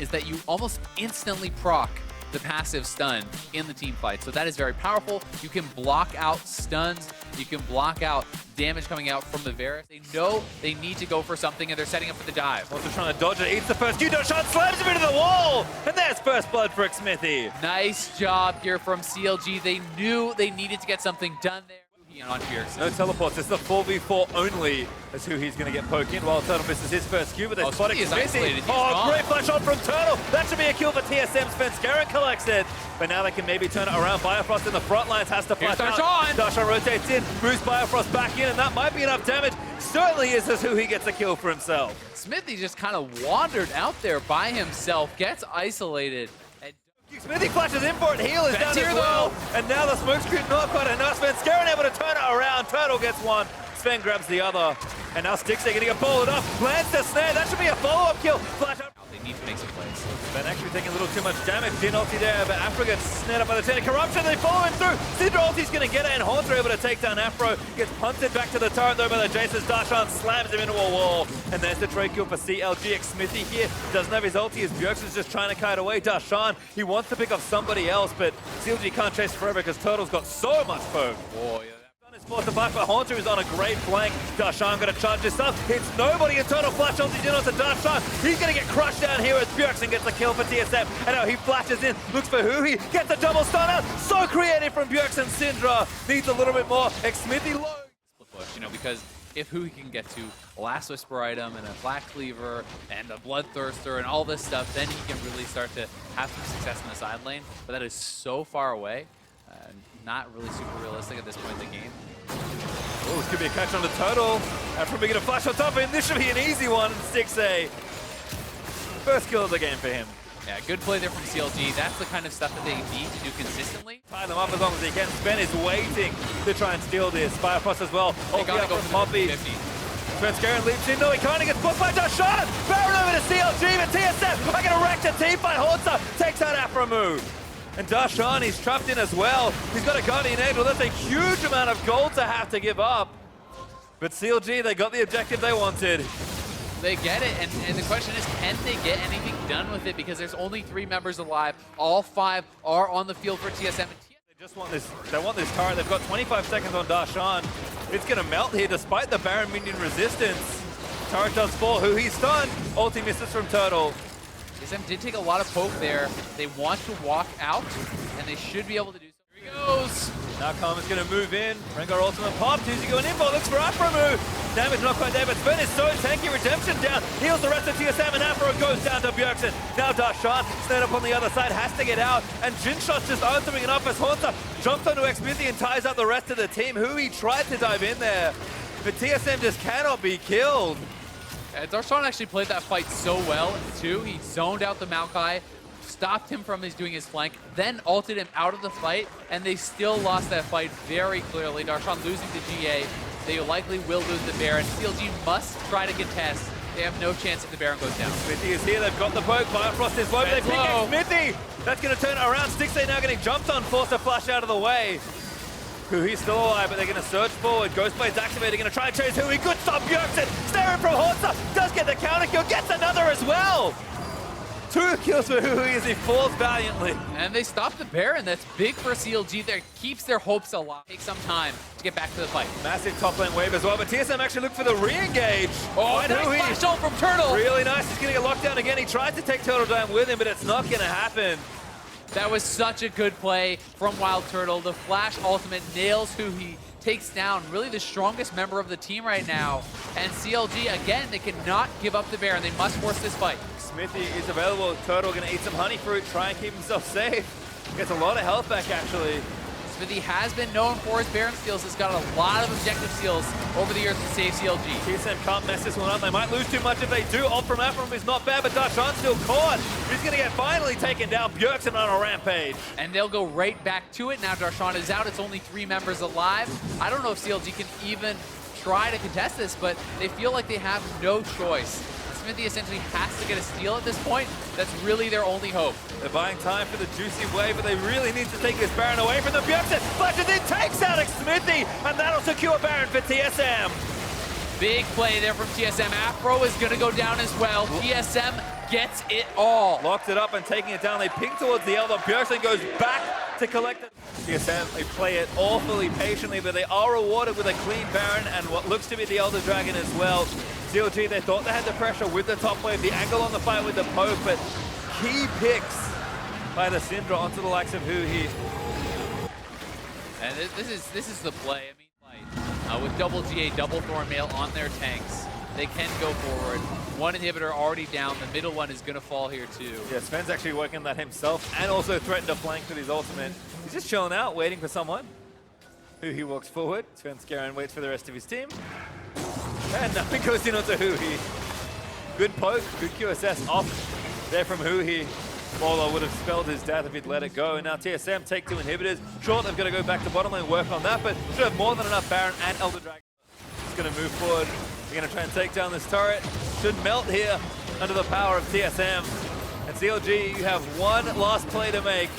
is that you almost instantly proc the passive stun in the team fight. So that is very powerful. You can block out stuns. You can block out damage coming out from the Varus. They know they need to go for something, and they're setting up for the dive. Also trying to dodge it, eats the first Q, Dashan slams him into the wall! And there's first blood for Xmithy. Nice job here from CLG. They knew they needed to get something done there. On Fierce. No teleports, it's the 4v4 only as who he's going to get poked in while Turtle misses his first Q, but they spot Xmithy. Oh, great flash on from Turtle! That should be a kill for TSM. Svenskeren collects it, but now they can maybe turn it around. Biofrost in the front lines has to flash out. Darshan rotates in, moves Biofrost back in, and that might be enough damage. Certainly is as who he gets a kill for himself. Xmithy just kind of wandered out there by himself, gets isolated. Xmithy flashes in for it, heal is down as well, and now the smoke screen not quite enough. Svenskeren able to turn it around, Turtle gets one, Sven grabs the other, and now Stixxay getting it bowled up, lands the snare, that should be a follow-up kill. Flash up. They need to make some plays. Sven actually taking a little too much damage, Din ulti there, but Afro gets snared up by the Ten Corruption, they follow him through, Syndra ulti's gonna get it, and Haunter able to take down Afro, gets punted back to the turret though by the Jaces, Darshan slams him into a wall, and there's the trade kill for CLG. Xmithy here doesn't have his ulti as Bjergsen's just trying to kite away. Darshan, he wants to pick up somebody else, but CLG can't chase forever because Turtle's got so much poke. Oh, yeah. Forced to fight, but Haunter is on a great flank. Darshan gonna charge this up. Hits nobody, and Turtle flash ulti in onto Darshan. He's gonna get crushed down here as Bjergsen gets the kill for TSM. And now he flashes in, looks for Huhi, gets a double stun out. So creative from Bjergsen. Syndra needs a little bit more. Xmithy low. Push, you know, because if Huhi can get to a Last Whisper item and a Black Cleaver and a Bloodthirster and all this stuff, then he can really start to have some success in the side lane. But that is so far away. Not really super realistic at this point in the game. Oh, this could be a catch on the Turtle. After being a flash on top of him, this should be an easy one. 6A. First kill of the game for him. Yeah, good play there from CLG. That's the kind of stuff that they need to do consistently. Tie them up as long as he can. Sven is waiting to try and steal this. Biofrost as well. They gotta go for the 50. Svenskeren leaps in. No, he can't. He gets booked by Darshan. Baron over to CLG, but TSM are going to wreck the team by Haunter. Takes out Afro move. And Darshan, he's trapped in as well. He's got a Guardian Angel. That's a huge amount of gold to have to give up. But CLG, they got the objective they wanted. They get it, and the question is, can they get anything done with it? Because there's only 3 members alive. All 5 are on the field for TSM. They just want this. They want this turret. They've got 25 seconds on Darshan. It's going to melt here despite the Baron minion resistance. Turret does fall. Who he's stunned. Ulti misses from Turtle. TSM did take a lot of poke there. They want to walk out, and they should be able to do so. Here he goes. Now Karma's going to move in. Rengar ultimate popped. Who's he going in for? Looks for Afro move. Damage not quite there, but Sven is so tanky. Redemption down. Heals the rest of TSM, and Afro goes down to Bjergsen. Now Darshan, stand up on the other side, has to get out. And Jinshot's just answering it up as Haunter jumps onto Xmithy and ties up the rest of the team. Hui tried to dive in there, but TSM just cannot be killed. Darshan actually played that fight so well, too. He zoned out the Maokai, stopped him from doing his flank, then ulted him out of the fight, and they still lost that fight very clearly. Darshan losing to GA. They likely will lose the Baron. CLG must try to contest. They have no chance if the Baron goes down. Xmithy is here. They've got the poke. Biofrost is low. They pick Xmithy. That's going to turn it around. Stixxay now getting jumped on, forced to flash out of the way. Hui's still alive, but they're going to surge forward. Ghostblade's activated, going to try and chase Hui. Good stop, Bjergsen. Staring from Haunter. Does get the counter kill. Gets another as well. 2 kills for Hui as he falls valiantly. And they stop the Baron. That's big for CLG. That keeps their hopes alive. Take some time to get back to the fight. Massive top lane wave as well, but TSM actually looked for the re-engage. Oh, and nice flash ult from Turtle. Really nice. He's going to get locked down again. He tried to take Turtle down with him, but it's not going to happen. That was such a good play from Wild Turtle. The flash ultimate nails Huhi, takes down really the strongest member of the team right now. And CLG, again, they cannot give up the Baron. They must force this fight. Xmithy is available. Turtle going to eat some honey fruit, try and keep himself safe. Gets a lot of health back, actually. Xmithy has been known for his Baron steals. He's got a lot of objective steals over the years to save CLG. TSM can't mess this one up. They might lose too much if they do. Ult from Afro is not bad, but Darshan's still caught. He's going to get finally taken down. Bjergsen on a rampage. And they'll go right back to it. Now Darshan is out. It's only 3 members alive. I don't know if CLG can even try to contest this, but they feel like they have no choice. Xmithy essentially has to get a steal at this point. That's really their only hope. They're buying time for the juicy wave, but they really need to take this Baron away from them. Bjergsen flashes in, takes out Xmithy, and that'll secure Baron for TSM. Big play there from TSM. Afro is going to go down as well. TSM gets it all. Locked it up and taking it down. They ping towards the Elder. Bjergsen goes back to collect it. TSM, they play it awfully patiently, but they are rewarded with a clean Baron and what looks to be the Elder Dragon as well. CLG, they thought they had the pressure with the top wave, the angle on the fight with the poke, but key picks by the Syndra onto the likes of Huhi. And this is the play. I mean, with double GA, double Thornmail on their tanks, they can go forward. One inhibitor already down. The middle one is going to fall here too. Yeah, Sven's actually working that himself and also threatened to flank with his ultimate. He's just chilling out, waiting for someone. Huhi walks forward. Sven Skaran waits for the rest of his team. And nothing goes in onto Huhi. Good poke, good QSS off there from Huhi. Bolo would have spelled his death if he'd let it go. And now TSM take 2 inhibitors. Sure, they've got to go back to bottom lane, work on that, but should have more than enough Baron and Elder Dragon. He's going to move forward. They're going to try and take down this turret. Should melt here under the power of TSM. And CLG, you have one last play to make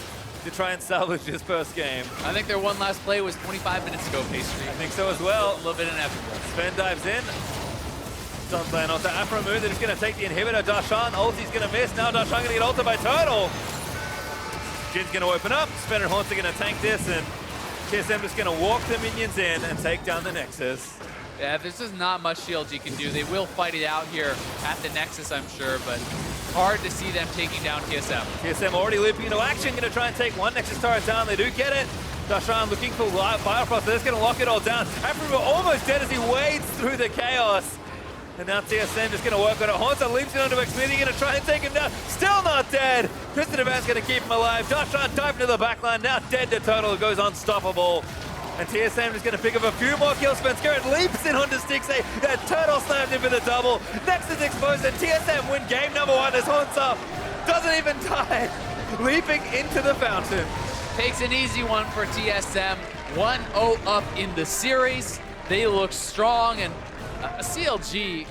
to try and salvage this first game. I think their one last play was 25 minutes ago, Pastry. I think so as well. A little bit inevitable. Sven dives in. Don't plan onto Afro move. They're just going to take the inhibitor. Darshan, ulti's going to miss. Now Darshan going to get ulted by Turtle. Jin's going to open up. Sven and Haunts are going to tank this, and TSM just going to walk the minions in and take down the Nexus. Yeah, there's just not much CLG can do. They will fight it out here at the Nexus, I'm sure, but hard to see them taking down TSM. TSM already looping into action, going to try and take one Nexus turret down. They do get it. Darshan looking for Firefrost. They're just going to lock it all down. Afro almost dead as he wades through the chaos. And now TSM just going to work on it. Haunter leaps in onto Xmithie, going to try and take him down. Still not dead. Tristan Evans going to keep him alive. Darshan diving to the backline. Now dead to Turtle, who goes unstoppable. And TSM is going to pick up a few more kills. Spencer leaps in onto Stixxay. That Turtle slammed him for the double. Nexus exposed, and TSM win game number 1 as Haunter doesn't even die. Leaping into the fountain. Takes an easy one for TSM. 1-0 up in the series. They look strong, and CLG